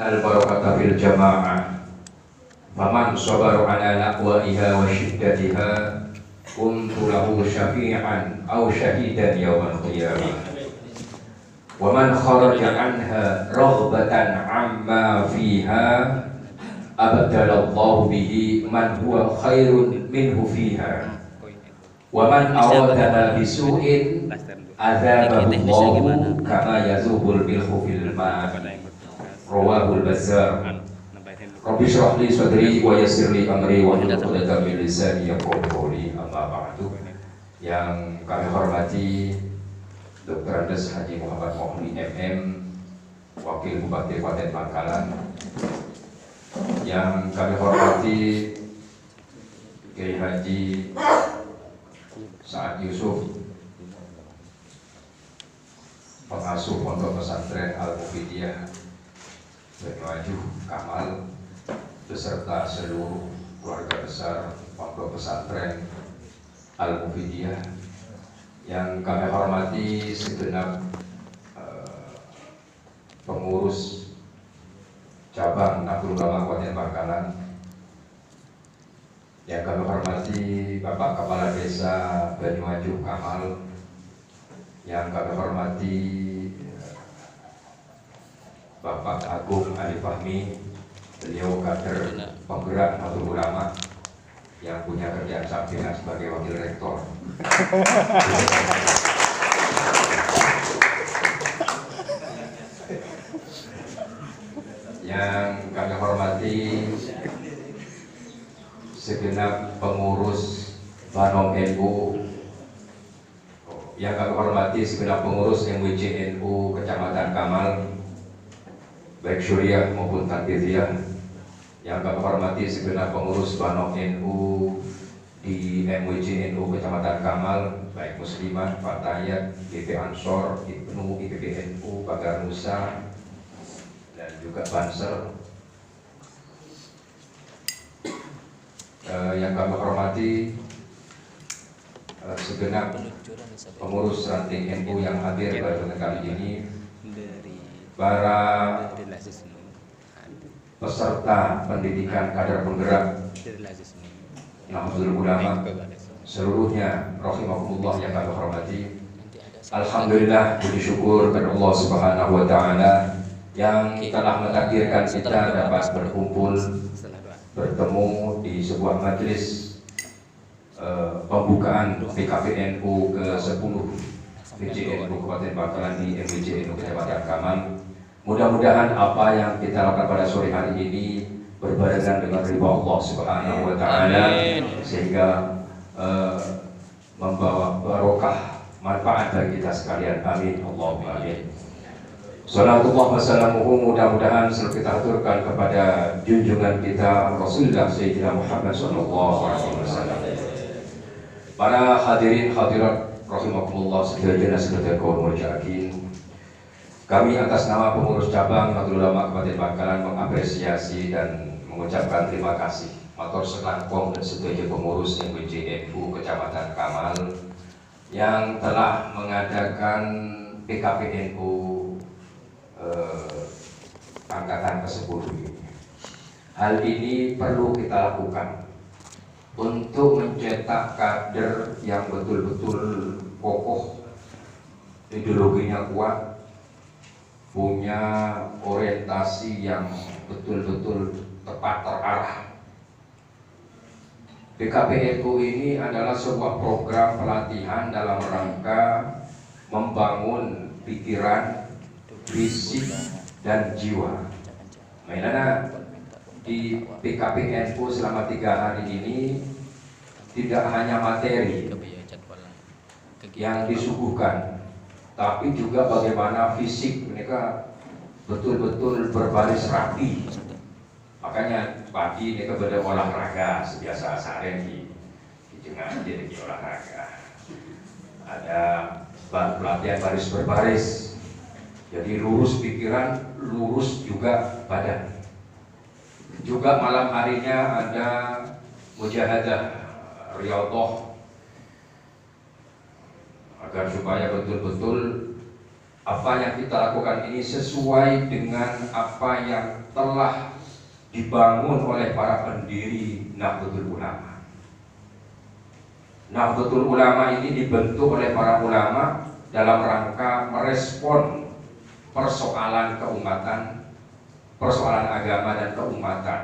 barakata fil jamaah. Faman sabara ala naqwaiha wa shiddatiha kuntu lahu syafi'an aw syahidan yawmal qiyamah. Wa man kharaja anha raghbatan amma fiha abdalallahu bihi man huwa khairun minhu fiha. Wa man awadaha bisu'in adzabahu Allahu kama yazubul bilhu fil ma'. Rawahul Bazzar. Rabbi shrah li sadri wa yassir li amri wa hlul 'uqdatam min lisani yafqahu qawli. Amma ba'du. Yang kami hormati Dr. Andes Haji Muhammad Mohli MM, Wakil Bupati Kabupaten Bangkalan. Yang kami hormati Kiai Haji Sa'ad Yusuf, pengasuh Pondok Pesantren Al-Mufidiyah Banyuwangi Kamal, beserta seluruh keluarga besar Pondok Pesantren Al-Mufidiyah. Yang kami hormati segenap pengurus cabang Nahdlatul Ulama Kabupaten Bangkalan. Yang kami hormati Bapak Kepala Desa Banyuwangi Kamal. Yang kami hormati Bapak Agung Ali Fahmi, beliau kader penggerak Nahdlatul Ulama yang punya kerjaan sampingan sebagai wakil rektor. Yang kami hormati segenap pengurus Banom NU. Yang kami hormati segenap pengurus MWJ NU Kecamatan Kamal, baik syuriah maupun tanfidhiyah. Yang kami hormati segenap pengurus Banom NU di MWJ NU Kecamatan Kamal, baik Muslimat, Fatayat, IP Ansor, IPNU, IPBNU, Pagar Nusa, dan juga Banser. Yang kami hormati segenap pengurus ranting NU yang hadir pada kali ini, para peserta pendidikan kader penggerak Nahdlatul Ulama seluruhnya rahimahumullah yang kami hormati. Alhamdulillah, puji syukur kepada Allah Subhanahu wa taala yang telah mentakdirkan kita dapat berkumpul bertemu di sebuah majelis pembukaan PKPNU ke-10 PJNU Kabupaten Bangkalan di MWJNU Kecamatan Kamal. Mudah-mudahan apa yang kita lakukan pada sore hari ini berbarengan dengan ridha Allah Subhanahu wa taala, sehingga membawa barokah manfaat bagi kita sekalian. Amin Allahumma amin. Salatullah wassalamuhu, mudah-mudahan selalu kita aturkan kepada junjungan kita Rasulullah Sayyidina Muhammad sallallahu alaihi wasallam. Para hadirin hadirat rahimakumullah sekalian sekalian kaum mujahidin, kami atas nama pengurus cabang Nahdlatul Ulama Kabupaten Bangkalan mengapresiasi dan mengucapkan terima kasih matur selangkong dan setuju pengurus MWJ NU Kecamatan Kamal yang telah mengadakan PKPNU angkatan ke-10 ini. Hal ini perlu kita lakukan untuk mencetak kader yang betul-betul kokoh, ideologinya kuat, punya orientasi yang betul-betul tepat terarah. PKPNU ini adalah sebuah program pelatihan dalam rangka membangun pikiran, fisik, dan jiwa. Mainana di PKPNU selama 3 hari ini tidak hanya materi yang disuguhkan, tapi juga bagaimana fisik mereka betul-betul berbaris rapi. Makanya pagi mereka berolahraga sebiasa sehari di tengah jadi olahraga. Ada pelatihan baris berbaris, jadi lurus pikiran, lurus juga badan. Juga malam harinya ada mujahadah riyadhah agar supaya betul-betul apa yang kita lakukan ini sesuai dengan apa yang telah dibangun oleh para pendiri Nahdlatul Ulama. Nahdlatul Ulama ini dibentuk oleh para ulama dalam rangka merespon persoalan keumatan, persoalan agama dan keumatan.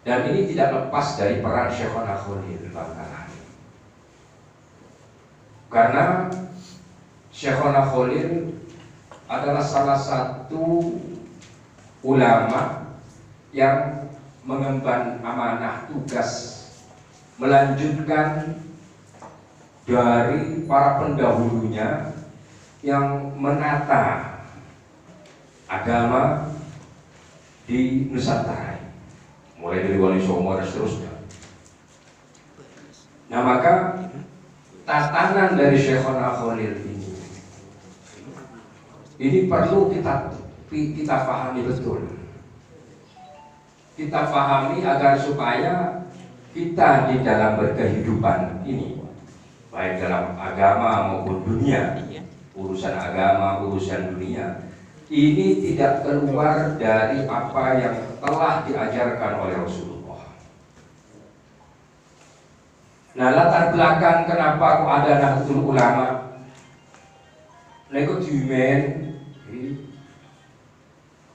Dan ini tidak lepas dari peran Syekhona Khalil Bangkalan. Karena Syekhona Khalil adalah salah satu ulama yang mengemban amanah tugas melanjutkan dari para pendahulunya yang menata agama di Nusantara, mulai dari Wali Songo dan seterusnya. Nah, maka tatanan dari Syekhona Khalil ini perlu kita pahami betul. Kita pahami agar supaya kita di dalam berkehidupan ini, baik dalam agama maupun dunia, urusan agama, urusan dunia, ini tidak keluar dari apa yang telah diajarkan oleh Rasulullah. Nah, latar belakang kenapa kok ada Nahdlatul Ulama? Nego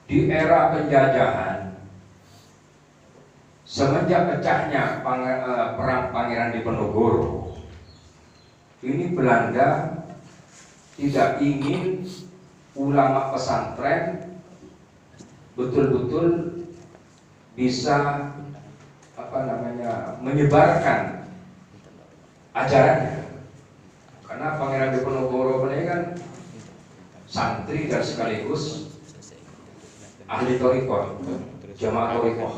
di era penjajahan, semenjak pecahnya perang Pangeran Diponegoro, ini Belanda tidak ingin ulama pesantren betul-betul bisa menyebarkan ajarannya. Karena Pangeran Diponegoro ini kan santri dan sekaligus ahli thariqah, jamaah thariqah.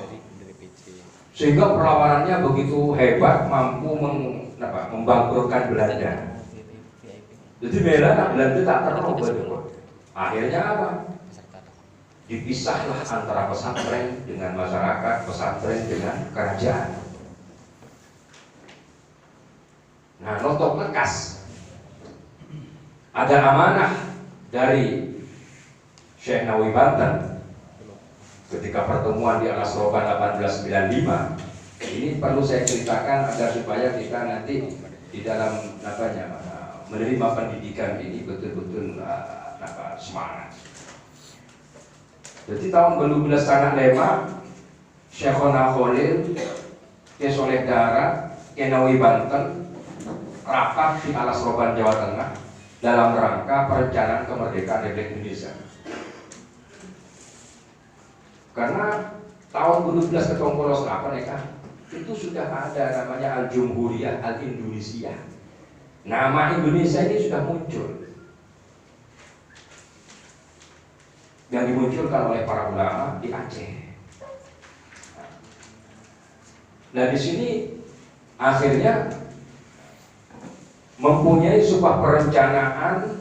Sehingga perlawanannya begitu hebat, mampu membangkrutkan Belanda. Jadi Belanda tak terobos. Akhirnya apa? Dipisahlah antara pesantren dengan masyarakat, pesantren dengan kerajaan. Nah, notok lekas ada amanah dari Syekh Nawawi Banten ketika pertemuan di Alas Roban 1895. Ini perlu saya ceritakan agar supaya kita nanti di dalam menerima pendidikan ini betul-betul semangat. Jadi tahun 1205 Syekhona Khalil ke Soleh Darat ke Nawawi Banten rapat di Alas Roban Jawa Tengah dalam rangka perencanaan kemerdekaan Republik Indonesia. Karena tahun 1208 itu sudah ada namanya Al-Jumhuriyah Al-Indonesia. Nama Indonesia ini sudah muncul, yang dimunculkan oleh para ulama di Aceh. Nah, di sini akhirnya mempunyai sebuah perencanaan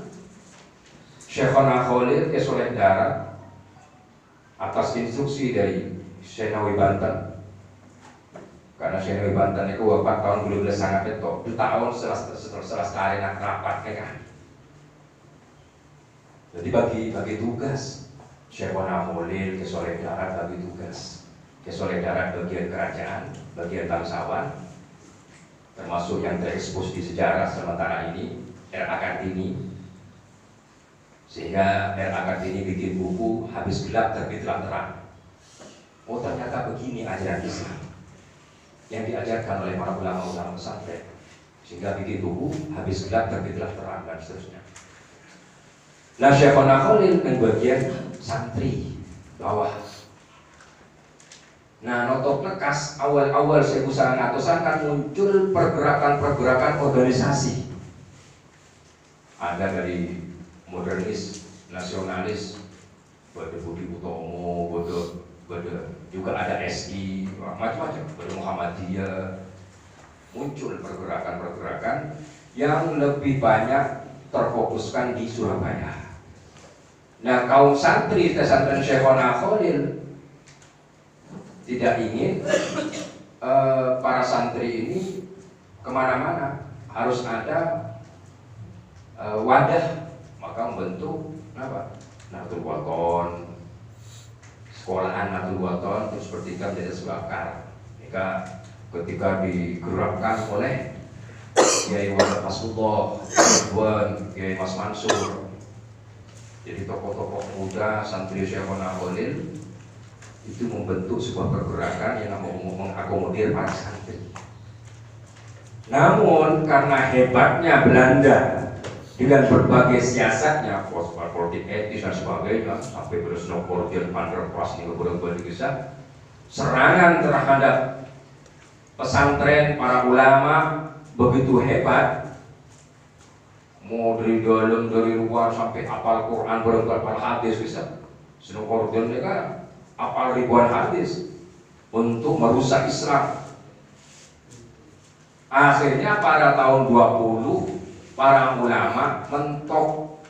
Syekhona Khalil ke Soleh Darat atas instruksi dari Syekh Nawawi Banten. Karena Syekh Nawawi Banten itu wafat tahun 1209 itu tahun setelah sekali nak rapat kan. Jadi bagi tugas Syekhona Khalil ke Soleh Darat, bagi tugas ke Soleh Darat bagian kerajaan, bagian bangsawan, termasuk yang terekspos di sejarah sementara ini R.A. Kartini. Sehingga R.A. Kartini bikin buku Habis Gelap Terbitlah Terang. Oh, ternyata begini ajaran Islam yang diajarkan oleh para ulama-ulama pesantren. Sehingga bikin buku Habis Gelap Terbitlah Terang dan seterusnya. Nah, Syekhona Khalil yang bagian santri bawah. Nah, notok lekas awal-awal 1900-an kan muncul pergerakan-pergerakan organisasi. Ada dari modernis, nasionalis, Bada Budi Utomo, juga ada SI, macam-macam, Bada Muhammadiyah. Muncul pergerakan-pergerakan yang lebih banyak terfokuskan di Surabaya. Nah, kaum santri pesantren Syekhona Khalil tidak ingin para santri ini kemana-mana, harus ada wadah, maka membentuk apa? Nahdlatul Wathon, sekolahan Nahdlatul Wathon terus bertingkat menjadi sebakar. Maka ketika digerakkan oleh Kiai Wali Rasulullah, Kiai Mas Mansur, jadi tokoh-tokoh muda santri Syekhona Khalil itu membentuk sebuah pergerakan yang mau mengakomodir para santri. Namun karena hebatnya Belanda dengan berbagai siasatnya, politik etis dan sebagainya, sampai bersnokordian Panderplas ini beberapa kisah, serangan terhadap pesantren para ulama begitu hebat, mau dari dalam dari luar sampai hafal Quran berapa hadis bisa, snokordian mereka hafal ribuan hadis untuk merusak Islam. Akhirnya pada tahun 20 para ulama mentok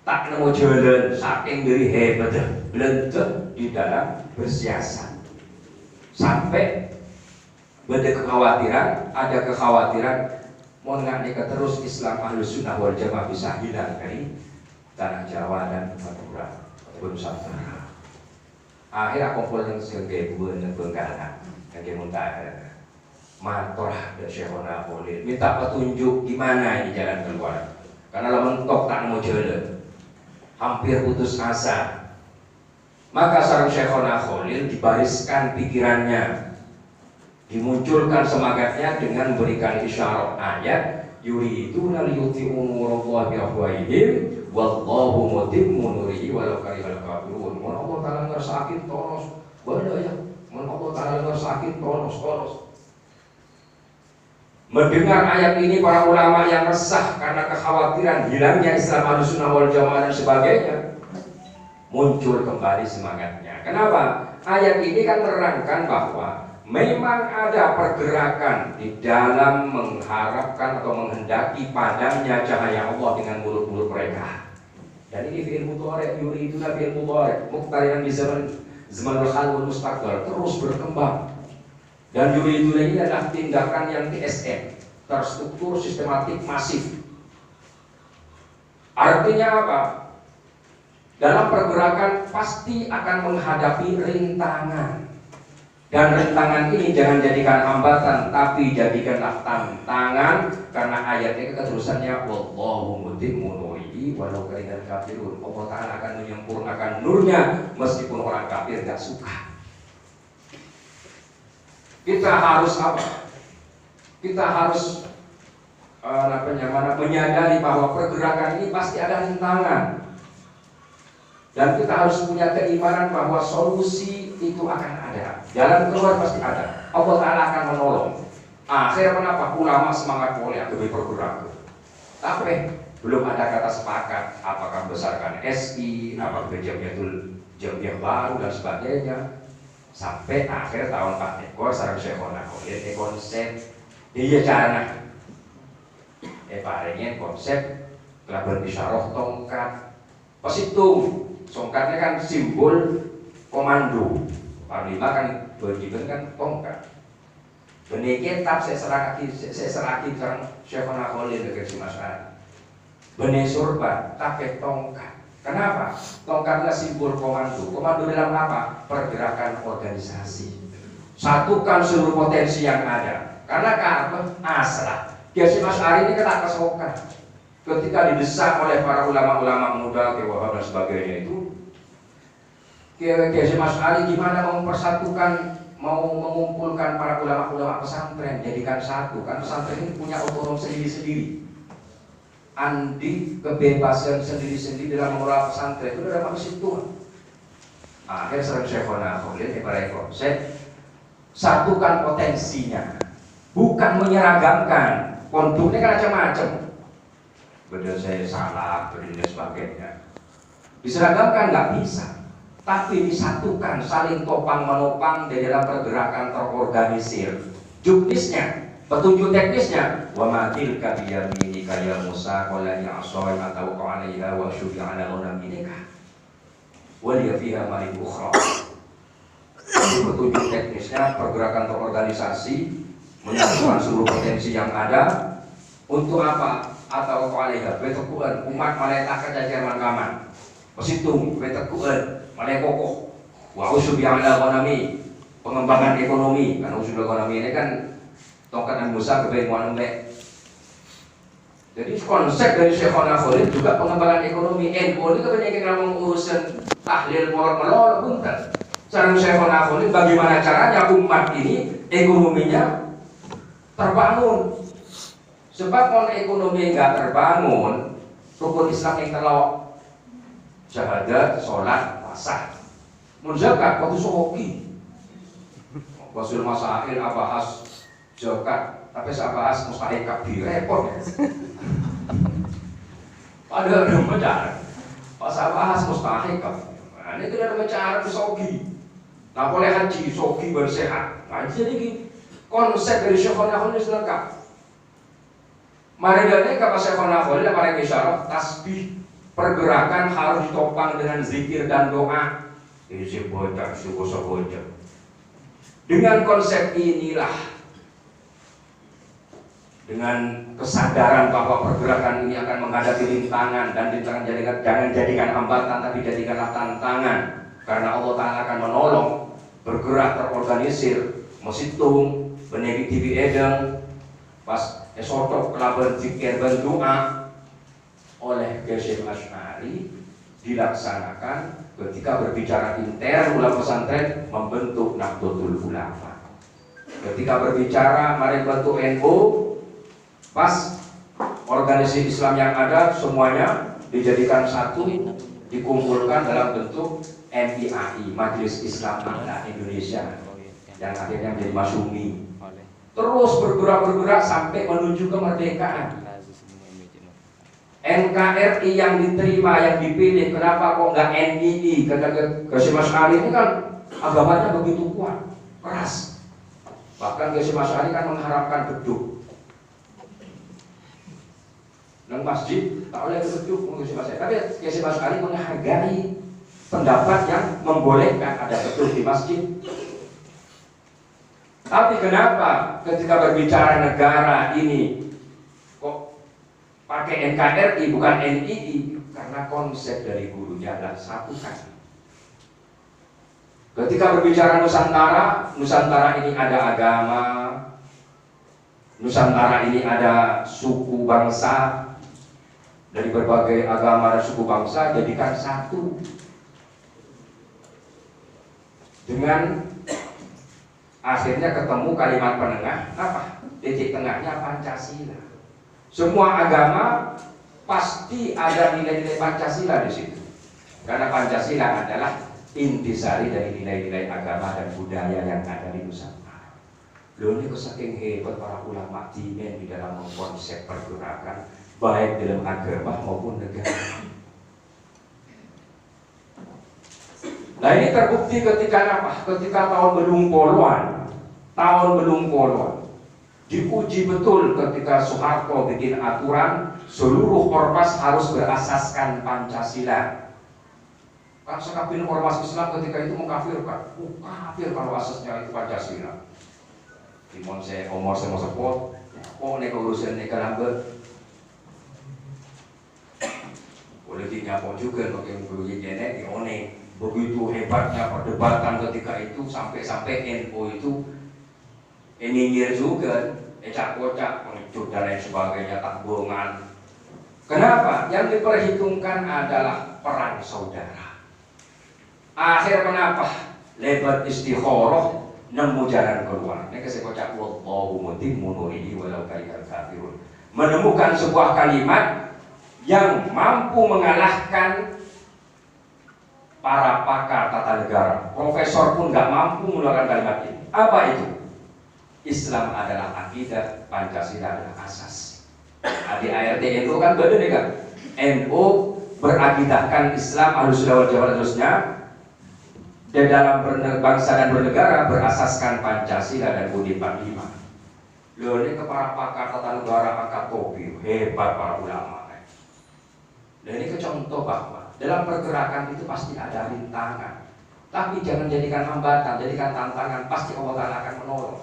tak nemu jalan saking dari hebat belentuk di dalam bersiasat sampai ada kekhawatiran mau nggak terus Islam Ahlus Sunnah wal Jamaah bisa hilang dari tanah Jawa dan Madura Nusantara. Akhirnya kumpul yang segebuan dan Benggala yang muntah matorah dan Syekhona Khalil minta petunjuk gimana ini jalan keluar, karena mentok tak mau jalan, hampir putus asa. Maka sareng Syekhona Khalil dibariskan pikirannya, dimunculkan semangatnya dengan memberikan isyarat ayat yuriduna liyuthi'u nurallahi bi afwahihim wallahu mutimmu nurihi walau karihal kafirun. Mun Allah taala ngersakaken tonos badaya, mun Allah taala ngersakaken tonos. Mendengar ayat ini para ulama yang resah karena kekhawatiran hilangnya Islam Ahlussunnah wal Jamaah dan sebagainya, muncul kembali semangatnya. Kenapa? Ayat ini kan menerangkan bahwa memang ada pergerakan di dalam mengharapkan atau menghendaki padamnya cahaya Allah dengan mulut-mulut mereka. Dan ini fi'il mudhari' yuriduna fi'il mudhari' muqtarinan di zamanul hal wal mustaqbal, terus berkembang. Dan yuriduna ini adalah tindakan yang TSM, terstruktur, sistematik, masif. Artinya apa? Dalam pergerakan pasti akan menghadapi rintangan. Dan rintangan ini jangan jadikan hambatan, tapi jadikanlah tantangan, karena ayatnya keterusannya wallahu mutimmu nurihi walau karihal kafirun. Allah Ta'ala akan menyempurnakan nurnya meskipun orang kafir tidak suka. Kita harus apa? Kita harus menyadari bahwa pergerakan ini pasti ada rintangan. Dan kita harus punya keimanan bahwa solusi itu akan ada. Jalan keluar pasti ada. Allah Ta'ala akan menolong. Akhirnya kenapa? Ulama semangat boleh demi pergerakan. Tapi belum ada kata sepakat. Apakah membesarkan SI, apakah jamiah baru dan sebagainya. Sampai akhir tahun Pak Eko sareng Syekhona Khalil konsep dia caranya paringin konsep kelaban isyarah tongkat pasitung. Tongkatnya kan simbol komando, panglima kan berjiban kan tongkat. Beniki tap saya seraki sareng Syekhona Khalil dengan si Mas Ali. Bene surba tapi tongkat. Kenapa? Tongkatnya simbol komando. Komando dalam apa? Pergerakan organisasi. Satukan seluruh potensi yang ada. Karena apa? Aslah. Kiai Mas Ari ini kena kesokan. Ketika didesak oleh para ulama-ulama muda, Kiai Wahab dan sebagainya itu, Kiai Mas Ari gimana mau mempersatukan, mau mengumpulkan para ulama-ulama pesantren, jadikan satu. Kan pesantren ini punya otonom sendiri-sendiri. Andi kebebasan sendiri-sendiri dalam mengelola pesantren itu dalam situ. Akhir sareng Syekhona Khalil para konsep satukan potensinya, bukan menyeragamkan. Konturnya kan macam-macam. Benar saya salah, benar dan sebagainya. Diseragamkan nggak bisa, tapi disatukan, saling topang menopang di dalam pergerakan terorganisir. Juknisnya, petunjuk teknisnya, wa ma tilka biyaminika ya Musa qala ya asai atau qa'alaiha wa syubi'a ala ghanaminka wa liya fiha ma'in ukhra. Petunjuk teknisnya, pergerakan terorganisasi, menyatukan seluruh potensi yang ada untuk apa? atau alaiha beteguan umat malaikat kejajar mangkaman pesitung beteguan malaikat kokoh wa usubi ala ekonomi pengembangan ekonomi karena usul ekonomi ini kan tongkat Musa kebaik mu'anumlek. Jadi konsep dari Syekhona Khalid juga pengembangan ekonomi. NU ini kebanyakan ngomong urusan tahlil molor-molor bunten. Sareng Syekhona Khalid bagaimana caranya umat ini ekonominya terbangun. Sebab kalau ekonomi nggak terbangun, rukun Islam yang telok syahadat, sholat, puasa, zakat, waktu sohoki, wasul masail abahas zakat, tapi sabahas mustahil kabir repot. Padahal ada mecara, pas abahas mustahil kabir. Nah, ini tidak ada mecara di sohoki. Nah, boleh haji, sohoki bersehat. Nah, jadi konsep dari Syekhona Khalid lengkap. Mari dari kata Syekhona Khalid mari isyarat tasbih pergerakan harus ditopang dengan zikir dan doa. Isi bocah, subuh bocah. Dengan konsep inilah, dengan kesadaran bahwa pergerakan ini akan menghadapi rintangan dan rintangan jangan jadikan hambatan tapi jadikanlah tantangan karena Allah Ta'ala akan menolong bergerak terorganisir mesitung benegi TV edeng pas esotok kelaban zikir dan doa oleh Hasyim Asy'ari dilaksanakan ketika berbicara intern ulama pesantren membentuk Nahdlatul Ulama. Ketika berbicara mari bentuk NU pas organisasi Islam yang ada semuanya dijadikan satu dikumpulkan dalam bentuk MIAI Majelis Islam Ahlak Indonesia yang akhirnya menjadi Masyumi. Terus bergerak sampai menuju kemerdekaan. NKRI yang diterima, yang dipilih, kenapa kok nggak NII? Kata Hasyim Asy'ari ini kan agamanya begitu kuat, keras. Bahkan Hasyim Asy'ari kan mengharapkan beduk. Nang masjid tak boleh beduk Hasyim Asy'ari. Tapi Hasyim Asy'ari menghargai pendapat yang membolehkan ada beduk di masjid. Tapi kenapa ketika berbicara negara ini pakai NKRI bukan NII? Karena konsep dari gurunya adalah satukan. Ketika berbicara Nusantara, Nusantara ini ada agama, Nusantara ini ada suku bangsa, dari berbagai agama dan suku bangsa jadikan satu. Dengan akhirnya ketemu kalimat penengah, apa? Titik tengahnya Pancasila. Semua agama pasti ada nilai-nilai Pancasila di situ. Karena Pancasila adalah intisari dari nilai-nilai agama dan budaya yang ada di Nusantara. Loh ini saking hebat para ulama dinen di dalam konsep pergerakan baik dalam agama maupun negara. Nah ini terbukti ketika apa? Ketika tahun belum puluhan, diuji betul ketika Soeharto bikin aturan seluruh ormas harus berasaskan Pancasila. Kan sekabin ormas Islam ketika itu mengkafirkan, kafir kalau asasnya itu Pancasila. Timon saya omor saya mau sepot, kok nek urusan nek lambat. Politiknya pun juga pakai menguji genek dione. Begitu hebatnya perdebatan ketika itu sampai NU itu nyinyir juga, ecak-kocak, mengecut dan lain sebagainya, tak bohongan. Kenapa? Yang diperhitungkan adalah perang saudara. Akhir kenapa? Lebat istikharah nemu jalan keluar. Ini saya kocak wallahu mutimmu nurihi walau karihal kafirun. Menemukan sebuah kalimat yang mampu mengalahkan para pakar tata negara. Profesor pun nggak mampu mengeluarkan kalimat ini. Apa itu? Islam adalah akidah, Pancasila adalah asas. Di ART NU kan beda deh kan. NU berakidahkan Islam Ahlussunnah wal Jamaah terusnya. Dan dalam berbangsa dan bernegara berasaskan Pancasila dan UUD 45. Loh ini ke para pakar tata negara angkat topi, hebat para ulama. Dan ini kecontoh bahwa dalam pergerakan itu pasti ada rintangan. Tapi jangan jadikan hambatan, jadikan tantangan, pasti Allah Ta'ala akan menolong.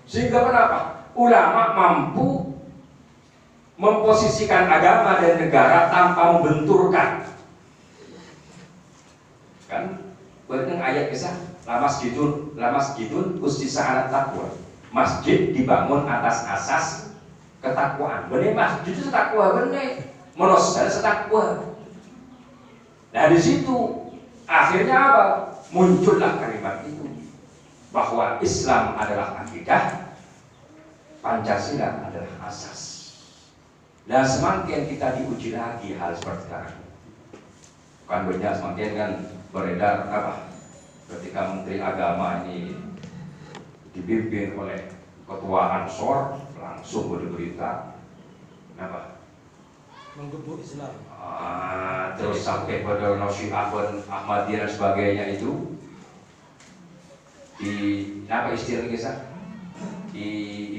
Sehingga kenapa? Ulama mampu memposisikan agama dan negara tanpa membenturkan. Kan berarti ayat kisah la masjidun ustisa ala taqwa. Masjid dibangun atas asas ketakwaan. Bener masjid itu takwa, bener. Manusia setakwa. Nah di situ akhirnya apa? Muncullah kalimat itu bahwa Islam adalah akidah, Pancasila adalah asas. Dan semakin kita diuji lagi hal seperti itu, kan banyak semakin kan beredar apa? Ketika Menteri Agama ini dipimpin oleh Ketua Ansor, langsung berita apa? Menggebuk Islam. Terus sampai pada Nasihatun Ahmadiyah dan sebagainya itu di apa istilahnya kisah di